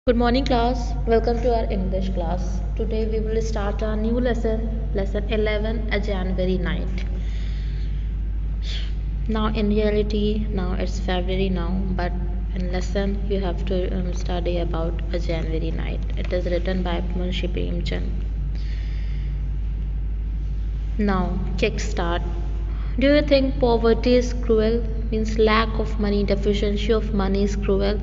Good morning, class. Welcome to our English class. Today we will start our new lesson, lesson 11, a January night. Now, in reality, now it's February now, but in lesson you have to study about a January night. It is written by Munshi Premchand. Now, kickstart. Do you think poverty is cruel? Means lack of money, deficiency of money is cruel?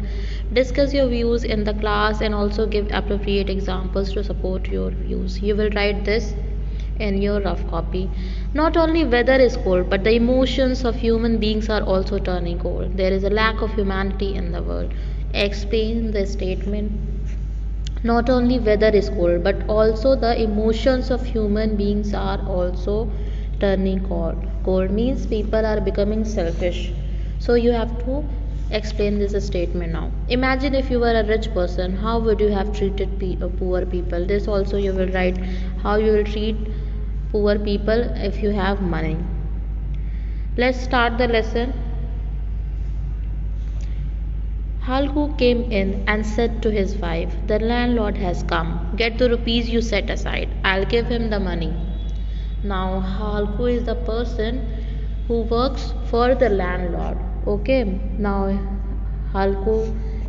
Discuss your views in the class and also give appropriate examples to support your views. You will write this in your rough copy. Not only weather is cold, but the emotions of human beings are also turning cold. There is a lack of humanity in the world. Explain the statement. Not only weather is cold, but also the emotions of human beings are also turning cold. Cold means people are becoming selfish. So you have to explain this statement now. Imagine if you were a rich person, how would you have treated poor people? This also you will write how you will treat poor people if you have money. Let's start the lesson. Halku came in and said to his wife, "The landlord has come. Get the rupees you set aside. I'll give him the money." Now, Halku is the person who works for the landlord. Okay. Now, Halku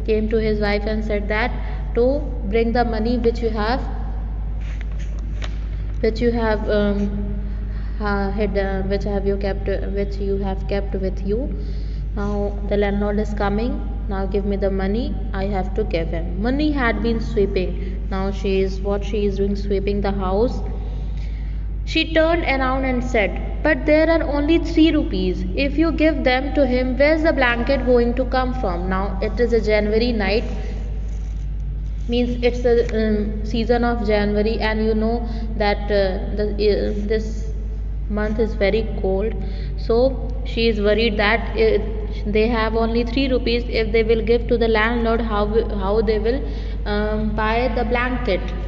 came to his wife and said that to bring the money which you have which you have kept with you. Now the landlord is coming. Now give me the money. I have to give him. Money had been sweeping. Now she is doing, sweeping the house. She turned around and said, "But there are only 3 rupees. If you give them to him, where's the blanket going to come from?" Now it is a January night, means it's a season of January, and you know that this month is very cold. So she is worried that they have only 3 rupees. If they will give to the landlord, how they will buy the blanket?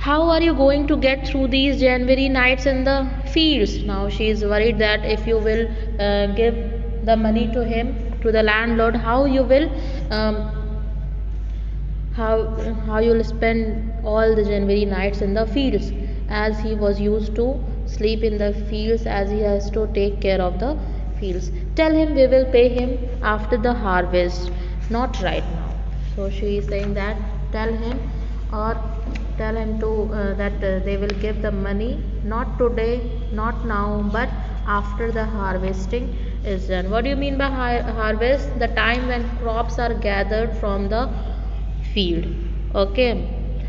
How are you going to get through these January nights in the fields? Now she is worried that if you will give the money to him, to the landlord, how you will how you'll spend all the January nights in the fields, as he was used to sleep in the fields, as he has to take care of the fields. Tell him we will pay him after the harvest, not right now. So she is saying that tell him, or tell him to that they will give the money not today, not now, but after the harvesting is done. What do you mean by harvest? The time when crops are gathered from the field. Okay.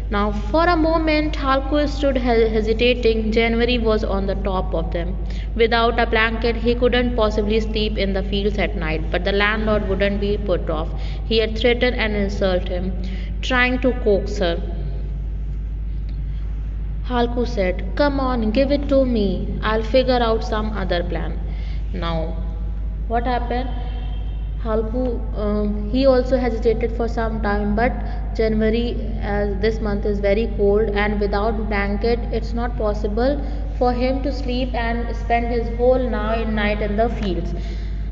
Now for a moment Halku stood hesitating. January was on the top of them. Without a blanket he couldn't possibly sleep in the fields at night, but the landlord wouldn't be put off. He had threatened and insulted him, trying to coax her. Halku said, "Come on, give it to me. I'll figure out some other plan." Now, what happened? Halku, he also hesitated for some time, but January, as this month is very cold, and without blanket, it's not possible for him to sleep and spend his whole night in the fields.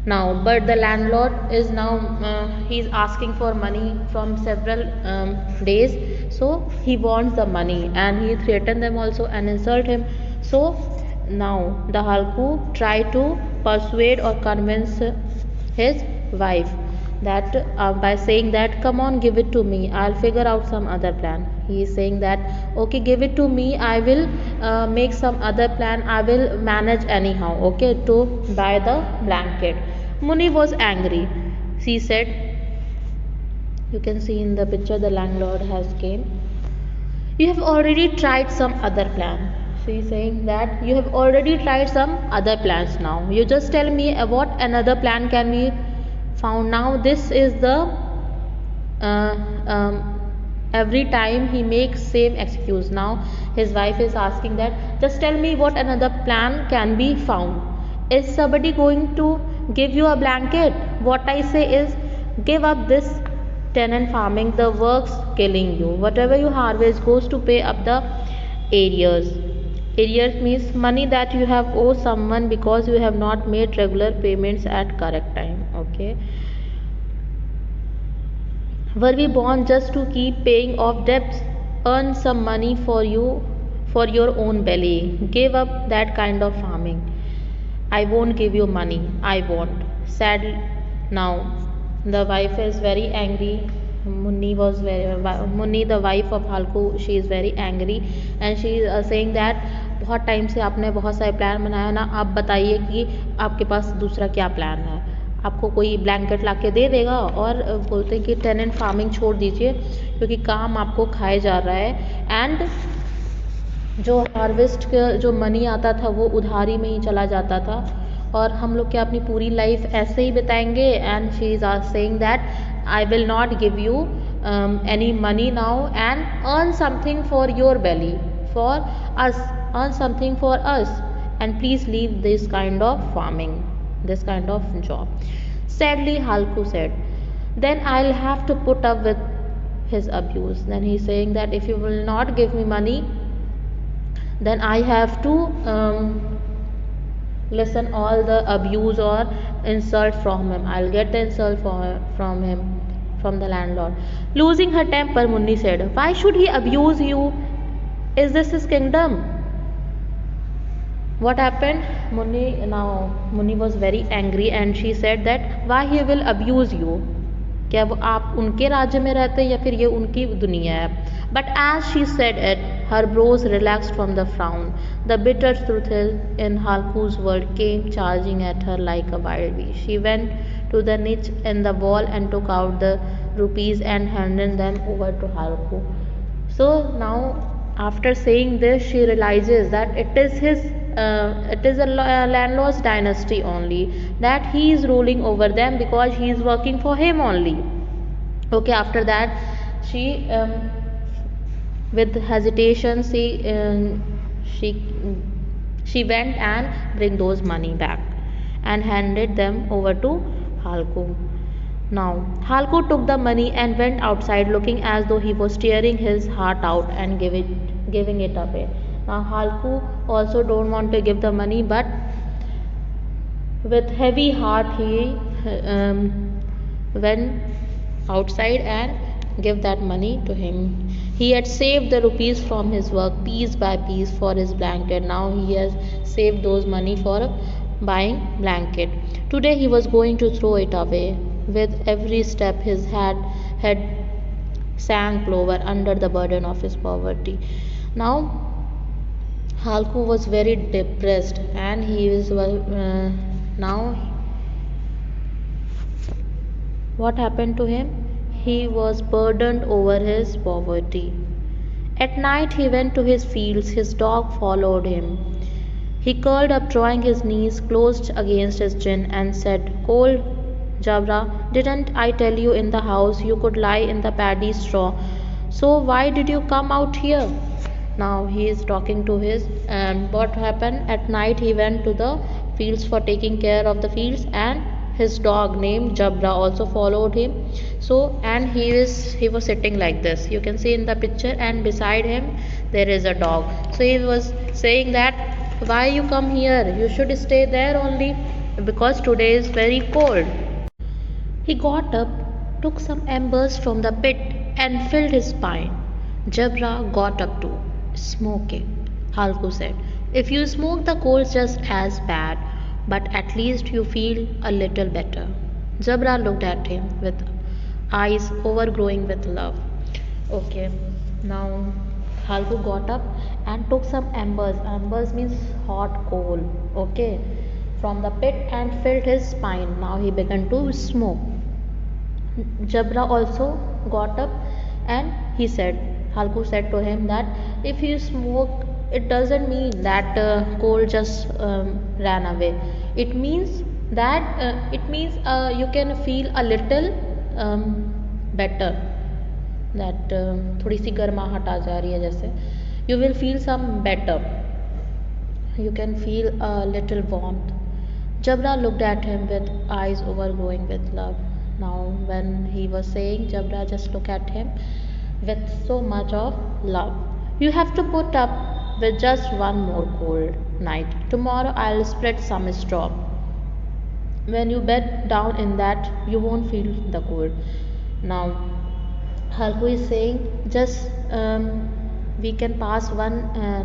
Now, but the landlord is now he's asking for money from several days, so he wants the money, and he threatened them also and insult him. So now the Halku try to persuade or convince his wife that by saying that, "Come on, give it to me, I'll figure out some other plan." He is saying that, "Okay, give it to me, I will make some other plan, I will manage anyhow, okay, to buy the blanket." Muni was angry. She said, you can see in the picture the landlord has came, "You have already tried some other plan." She is saying that you have already tried some other plans. Now you just tell me what another plan can be found. Now this is the uh, um, every time he makes same excuse. Now his wife is asking that, "Just tell me what another plan can be found. Is somebody going to give you a blanket? What I say is, give up this tenant farming, the work's killing you. Whatever you harvest goes to pay up the arrears." Arrears means money that you have owed someone because you have not made regular payments at correct time. Okay. Were we born just to keep paying off debts? Earn some money for you, for your own belly. Give up that kind of farming. I won't give you money. I won't. Sad now. The wife is very angry. Munni, the wife of Halku, she is very angry and she is saying that बहुत time से आपने बहुत सारे plan बनाया ना, आप बताइए कि आपके पास दूसरा क्या प्लान है। आपको कोई ब्लैंकेट ला के दे देगा और बोलते हैं कि टेनेंट फार्मिंग छोड़ दीजिए क्योंकि काम आपको खाए जा रहा है। एंड जो हार्वेस्ट का जो मनी आता था वो उधारी में ही चला जाता था और हम लोग क्या अपनी पूरी लाइफ ऐसे ही बिताएंगे। And she is saying that I will not give you any money now and earn something for your belly, for us, earn something for us and please leave this kind of farming, this kind of job. Sadly, Halku said, then I'll have to put up with his abuse. Then he's saying that if you will not give me money, then I have to listen all the abuse or insult from him. I'll get the insult from him, from the landlord. Losing her temper, Munni said, why should he abuse you? Is this his kingdom? What happened? Munni was very angry and she said that why he will abuse you? क्या वो आप उनके राज्य में रहते हैं या फिर ये उनकी दुनिया है? But as she said it, her brows relaxed from the frown. The bitter truth in Halku's world came charging at her like a wild beast. She went to the niche in the wall and took out the rupees and handed them over to Halku. So now, after saying this, she realizes that it is a landlord's dynasty only, that he is ruling over them because he is working for him only. Okay, after that she with hesitation she went and bring those money back and handed them over to Halku. Now Halku took the money and went outside looking as though he was tearing his heart out and giving it away. Now Halku also don't want to give the money, but with heavy heart he went outside and give that money to him. He had saved the rupees from his work piece by piece for his blanket. Now he has saved those money for buying blanket. Today he was going to throw it away. With every step his head sank lower under the burden of his poverty. Now Halku was very depressed and he was now what happened to him? He was burdened over his poverty. At night he went to his fields. His dog followed him. He curled up, drawing his knees close against his chin, and said, "Cold Jabra, didn't I tell you in the house you could lie in the paddy straw? So why did you come out here?" Now he is talking to his, and what happened at night? He went to the fields for taking care of the fields, and his dog named Jabra also followed him. So, and he was sitting like this. You can see in the picture, and beside him there is a dog. So he was saying that, why you come here? You should stay there only because today is very cold. He got up, took some embers from the pit and filled his pine. Jabra got up too. "Smoking," Halku said. "If you smoke, the cold's just as bad, but at least you feel a little better." Jabra looked at him with eyes overgrowing with love. Okay, now Halku got up and took some embers. Embers means hot coal. Okay, from the pit and filled his pine. Now he began to smoke. Jabra also got up and he said, Halku said to him that if you smoke, it doesn't mean that coal just ran away. It means that you can feel a little better. That थोड़ी सी गर्माहट आ जा रही है जैसे. You will feel some better. You can feel a little warmth. Jabra looked at him with eyes overflowing with love. Now when he was saying, Jabra just looked at him with so much of love. "You have to put up with just one more cold night. Tomorrow I'll spread some straw. When you bed down in that, you won't feel the cold." Now Halku is saying, just we can pass one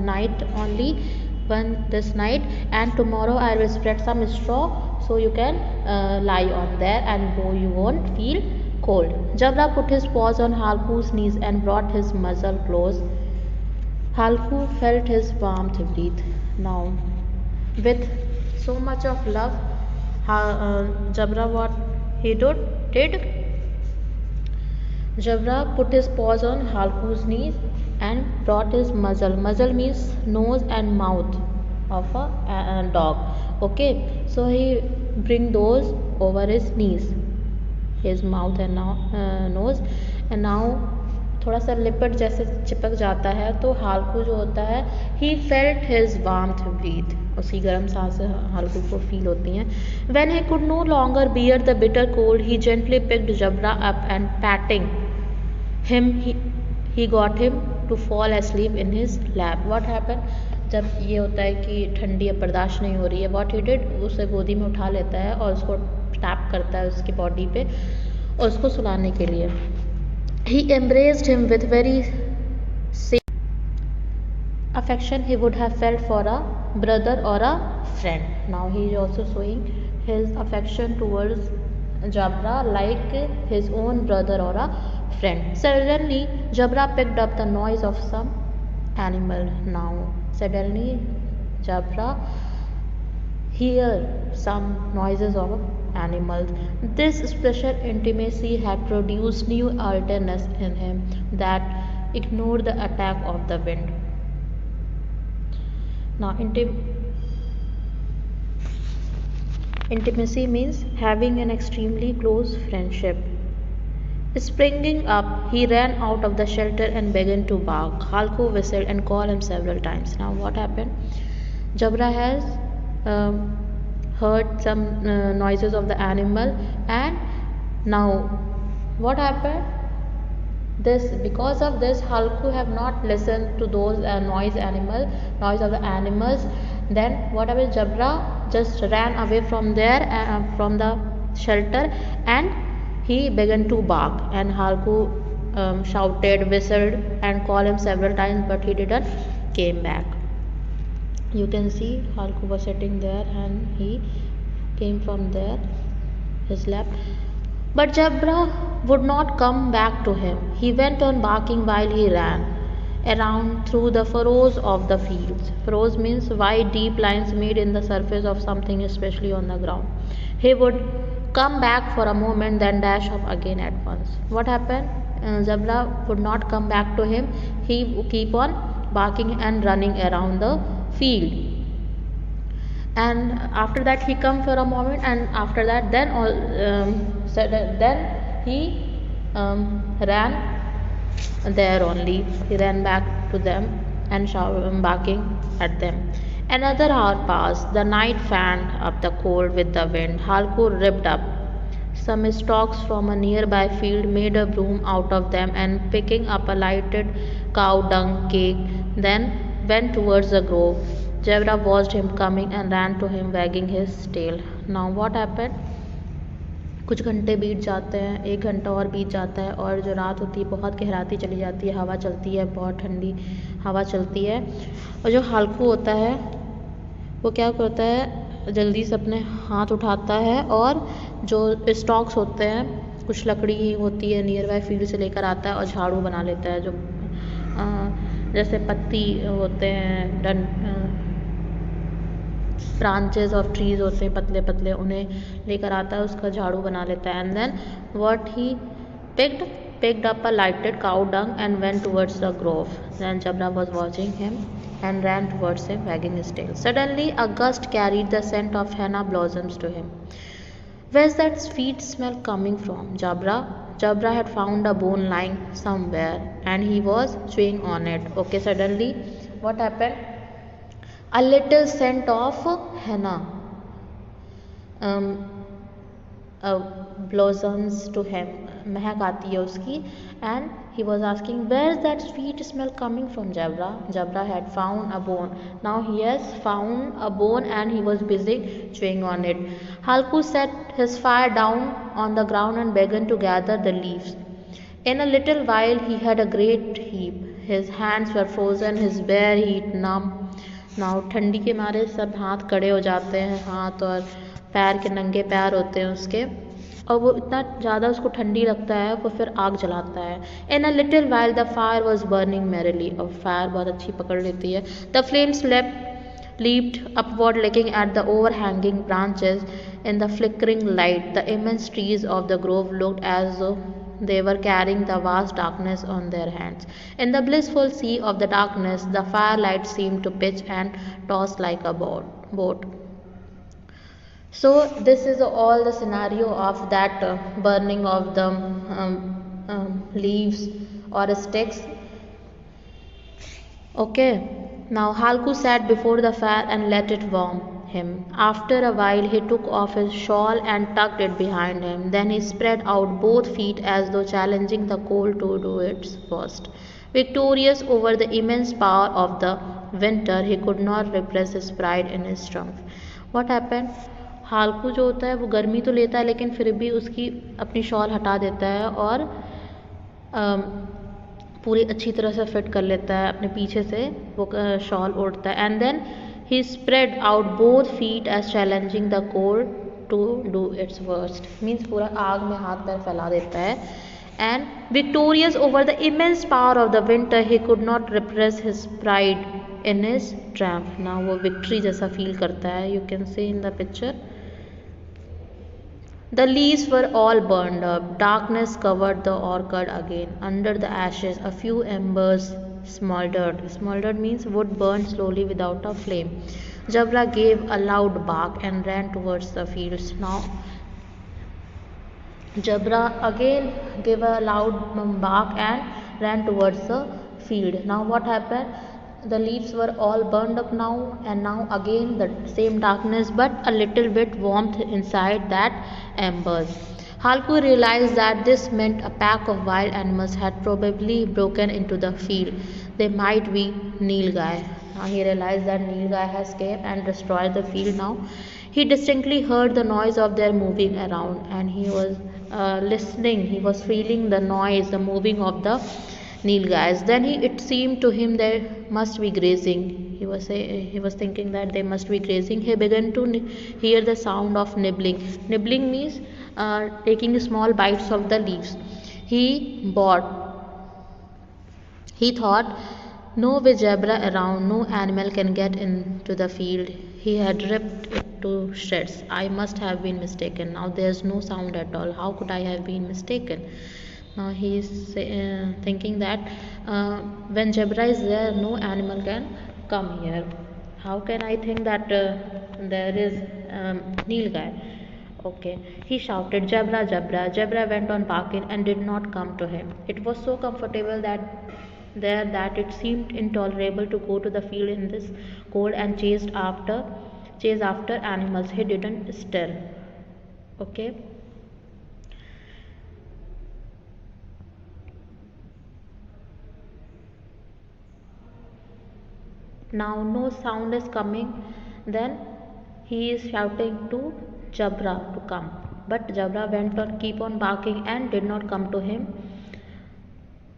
night only, one this night, and tomorrow I will spread some straw so you can lie on there and you won't feel cold. Jabra put his paws on Halku's knees and brought his muzzle close. Halku felt his warmth breathe. Now, with so much of love, Jabra what he did Jabra put his paws on Halku's knees and brought his muzzle. Muzzle means nose and mouth of a dog. Okay, so he bring those over his knees, his mouth and nose, and now थोड़ा सा लिपट जैसे चिपक जाता है तो हालकू जो होता है he felt his warmth breathe, उसकी गर्म सांसें हालकू को फील होती हैं. When he could no longer bear the bitter cold he gently picked Jabra up and patting him he got him to fall asleep in his lap. What happened? जब ये होता है कि ठंडी अब बर्दाश्त नहीं हो रही है, what he did, उसे गोदी में उठा लेता है और उसको टैप करता है उसकी बॉडी पे और उसको सुलाने के लिए. He embraced him with very same affection he would have felt for a brother or a friend. Now he is also showing his affection towards Jabra like his own brother or a friend. Suddenly, Jabra picked up the noise of some animal. Now, suddenly, Jabra heard some noises of animals. This special intimacy had produced new alertness in him that ignored the attack of the wind. Now, intimacy means having an extremely close friendship. Springing up, he ran out of the shelter and began to bark. Halku whistled and called him several times. Now, what happened? Jabra has heard some noises of the animal, and now what happened? Because of this, Halku have not listened to those noise of the animals. Then what happened? Jabra just ran away from there, from the shelter, and he began to bark. And Halku shouted, whistled, and called him several times, but he didn't came back. You can see Halku was sitting there and he came from there, his lap. But Jabra would not come back to him. He went on barking while he ran around through the furrows of the fields. Furrows means wide, deep lines made in the surface of something, especially on the ground. He would come back for a moment, then dash up again at once. What happened? Jabra would not come back to him. He would keep on barking and running around the field, and after that he come for a moment, and after that then he ran there only. He ran back to them and barking at them. Another hour passed. The night fanned up the cold with the wind. Halku ripped up some stalks from a nearby field, made a broom out of them, and picking up a lighted cow dung cake, then went towards the grove. Jabra watched him coming and ran to him, wagging his tail. Now what happened? कुछ घंटे बीत जाते हैं, 1 घंटा और बीत जाता है, और जो रात होती है बहुत गहराती चली जाती है, हवा चलती है, बहुत ठंडी हवा चलती है, और जो हालकू होता है वो क्या करता है, जल्दी से अपने हाथ उठाता है और जो स्टॉक्स होते हैं, कुछ लकड़ी होती है नियर बाय फील्ड से लेकर आता है और झाड़ू बना लेता है. जो जैसे पत्ती होते हैं, ब्रांचेस ऑफ ट्रीज होते हैं पतले पतले, उन्हें लेकर आता है, उसका झाड़ू बना लेता है. And then what he picked up a lighted cow dung and went towards the grove. Then Jabra was watching him and ran towards him, wagging his tail. Suddenly a gust carried the scent of henna blossoms to him. Where's that sweet smell coming from? Jabra had found a bone lying somewhere and he was chewing on it. Okay, suddenly what happened? A little scent of henna blossoms to him, महक आती है उसकी, and he was asking, where's that sweet smell coming from? Jabra had found a bone. Now he has found a bone and he was busy chewing on it. Halku set his fire down on the ground and began to gather the leaves. In a little while he had a great heap. His hands were frozen, his bare feet numb. Now ठंडी के मारे सब हाथ कड़े हो जाते हैं, हाथ और पैर के नंगे पैर होते हैं उसके, और वो इतना ज़्यादा उसको ठंडी लगता है, वो फिर आग जलाता है. In a little while the fire was burning merrily. और फायर बहुत अच्छी पकड़ लेती है. The flames leaped upward, licking at the overhanging branches. In the flickering light, the immense trees of the grove looked as though they were carrying the vast darkness on their hands. In the blissful sea of the darkness, the firelight seemed to pitch and toss like a boat. So this is all the scenario of that burning of the leaves or sticks. Okay, now Halku sat before the fire and let it warm him. After a while he took off his shawl and tucked it behind him. Then he spread out both feet as though challenging the cold to do its worst. Victorious over the immense power of the winter, he could not repress his pride in his strength. What happened? हालकू जो होता है वो गर्मी तो लेता है, लेकिन फिर भी उसकी अपनी शॉल हटा देता है और पूरी अच्छी तरह से फिट कर लेता है, अपने पीछे से वो शॉल ओढ़ता है. And then he spread out both feet as challenging the cold to do its worst. Means पूरा आग में हाथ पैर फैला देता है. And victorious over the immense power of the winter, he could not repress his pride in his tramp. ना वो विक्ट्री जैसा फील करता है. You can see in the picture. The leaves were all burned up. Darkness covered the orchard again. Under the ashes, a few embers smoldered. Smoldered means wood burned slowly without a flame. Jabra gave a loud bark and ran towards the fields. Now, Jabra again gave a loud bark and ran towards the field. Now, what happened? The leaves were all burned up now, and now again the same darkness, but a little bit warmth inside that embers. Halku realized that this meant a pack of wild animals had probably broken into the field. They might be Nilgai. Now he realized that Nilgai has came and destroyed the field now. He distinctly heard the noise of their moving around, and he was listening. He was feeling the noise, the moving of the Nilgais. Then it seemed to him they must be grazing. He was thinking that they must be grazing. He began to hear the sound of nibbling. Nibbling means taking small bites of the leaves. He thought, no, with zebra around, no animal can get into the field. He had ripped it to shreds. I must have been mistaken. Now there's no sound at all. How could I have been mistaken? Now he is thinking that when zebra is there, no animal can come here. How can I think that there is Nilgai? Okay, he shouted, Zebra, Zebra. Zebra went on barking and did not come to him. It was so comfortable that it seemed intolerable to go to the field in this cold and chase after animals. He didn't stir. Okay. Now no sound is coming. Then he is shouting to Jabra to come, but Jabra went on keep on barking and did not come to him.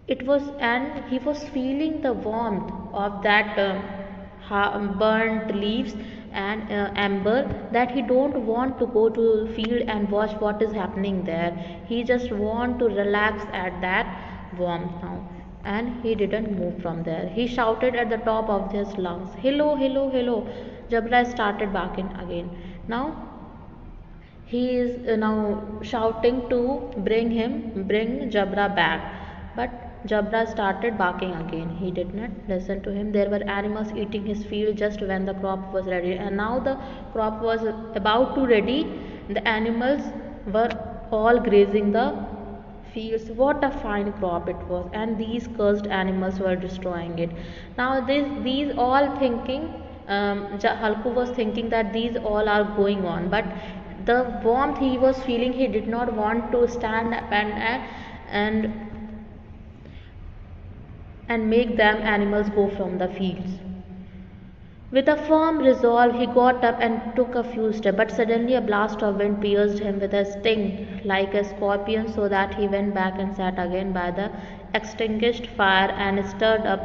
And he was feeling the warmth of that burnt leaves and ember, that he don't want to go to field and watch what is happening there. He just want to relax at that warmth now. And he didn't move from there. He shouted at the top of his lungs, hello, hello, hello. Jabra started barking again. Now he is now shouting to bring Jabra back, but Jabra started barking again. He did not listen to him. There were animals eating his field just when the crop was ready, and now the crop was about to ready. The animals were all grazing the fields. What a fine crop it was, and these cursed animals were destroying it. Now these all thinking, Halku was thinking that these all are going on, but the warmth he was feeling, he did not want to stand up and make them animals go from the fields. With a firm resolve, he got up and took a few steps, but suddenly a blast of wind pierced him with a sting like a scorpion, so that he went back and sat again by the extinguished fire and stirred up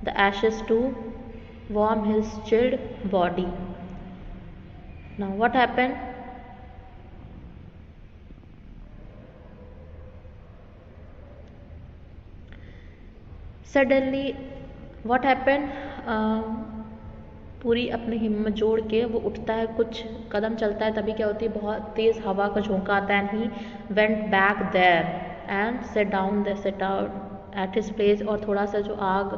the ashes to warm his chilled body. Now, what happened? Suddenly, what happened? पूरी अपनी हिम्मत जोड़ के वो उठता है, कुछ कदम चलता है, तभी क्या होती है, बहुत तेज़ हवा का झोंका आता है, and he went back there and set out at his place, और थोड़ा सा जो आग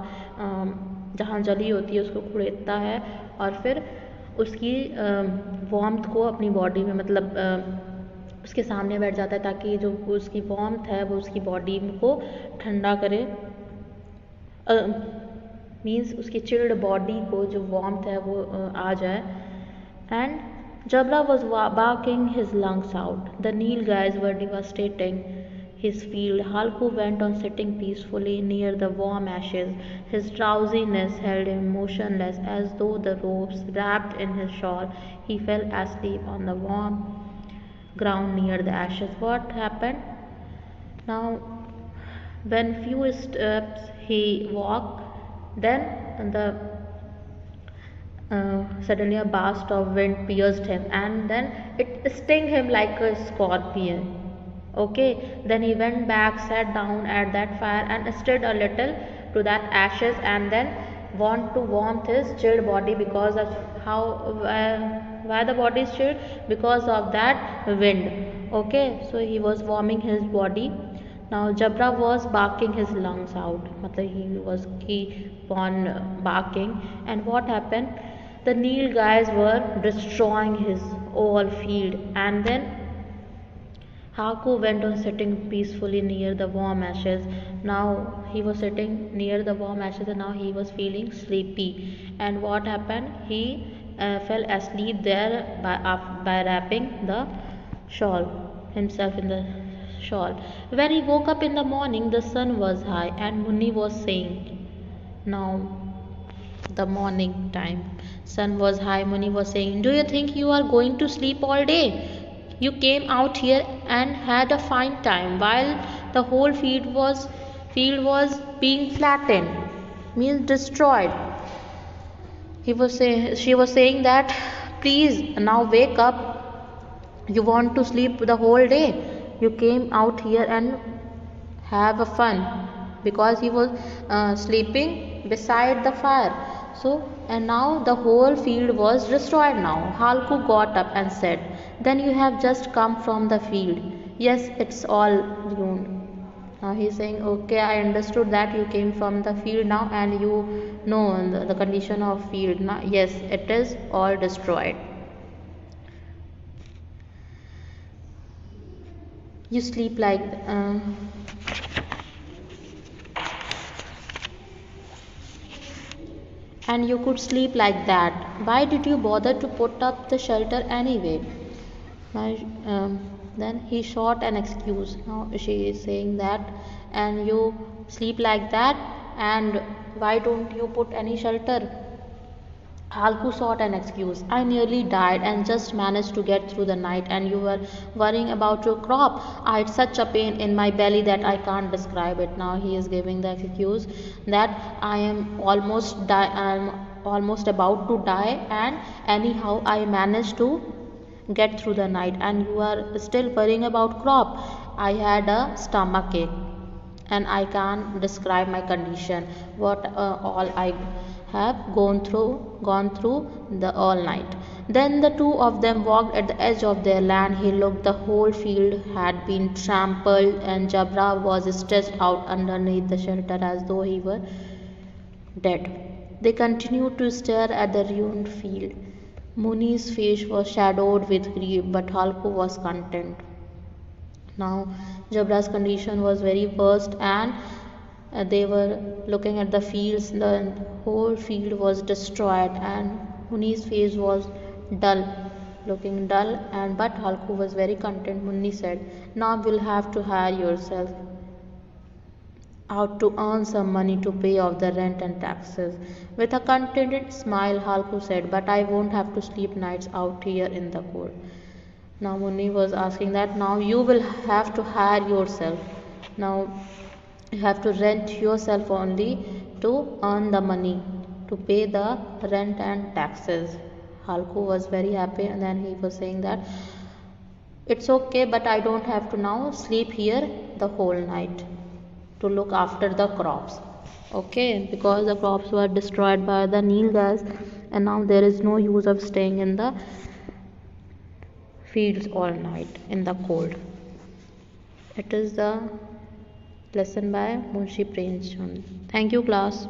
जहाँ जली होती है उसको कुड़ेदता है, और फिर उसकी वार्मथ को अपनी बॉडी में, मतलब उसके सामने बैठ जाता है, ताकि जो उसकी वार्मथ है वो उसकी बॉडी को ठंडा करे, मीन्स उसकी चिल्ड बॉडी को जो वार्मथ है वो आ जाए. And Jabra was barking his lungs out. The Nilgiris were devastating his field. Halku went on sitting peacefully near the warm ashes. His drowsiness held him motionless as though the ropes wrapped in his shawl. He fell asleep on the warm ground near the ashes. What happened? Now, when few steps he walked, then suddenly a blast of wind pierced him, and then it stung him like a scorpion. Okay, then he went back, sat down at that fire and stirred a little to that ashes, and then want to warm his chilled body, because of how why the body is chilled, because of that wind. Okay, so he was warming his body. Now Jabra was barking his lungs out, matlab he was keep on barking. And what happened? The Nilgiris were destroying his whole field, and then Haku went on sitting peacefully near the warm ashes. Now he was sitting near the warm ashes, and now he was feeling sleepy. And what happened? He fell asleep there by wrapping the shawl himself in the shawl. When he woke up in the morning, the sun was high, and Munni was saying, now the morning time, sun was high, Munni was saying, do you think you are going to sleep all day? You came out here and had a fine time while the whole field was being flattened, means destroyed. She was saying that, please now wake up. You want to sleep the whole day? You came out here and have a fun, because he was sleeping beside the fire. So, and now the whole field was destroyed. Now Halku got up and said, then you have just come from the field? Yes, it's all ruined. Now he's saying, okay, I understood that you came from the field now, and you know the condition of field now. Yes, it is all destroyed. You sleep like and you could sleep like that. Why did you bother to put up the shelter anyway? Then he sought an excuse. Now she is saying that, and you sleep like that, and why don't you put any shelter? Halku sought an excuse. I nearly died and just managed to get through the night, and you were worrying about your crop. I had such a pain in my belly that I can't describe it. Now he is giving the excuse that I am almost about to die, and anyhow I managed to get through the night, and you are still worrying about crop. I had a stomach ache, and I can't describe my condition, what all I have gone through the all night. Then the two of them walked at the edge of their land. He looked. The whole field had been trampled, and Jabra was stretched out underneath the shelter as though he were dead. They continued to stare at the ruined field. Muni's face was shadowed with grief, but Halku was content. Now Jabra's condition was very worst, and they were looking at the fields. The whole field was destroyed, and Muni's face was looking dull, and but Halku was very content. Munni said, now we'll have to hire yourself out to earn some money to pay off the rent and taxes. With a contented smile, Halku said, "But I won't have to sleep nights out here in the cold." Now Munni was asking that now you will have to hire yourself. Now you have to rent yourself only to earn the money to pay the rent and taxes. Halku was very happy and then he was saying that it's okay, but I don't have to now sleep here the whole night to look after the crops. Okay, because the crops were destroyed by the Nile gas and now there is no use of staying in the fields all night in the cold. It is the lesson by Munshi Premchand. Thank you, class.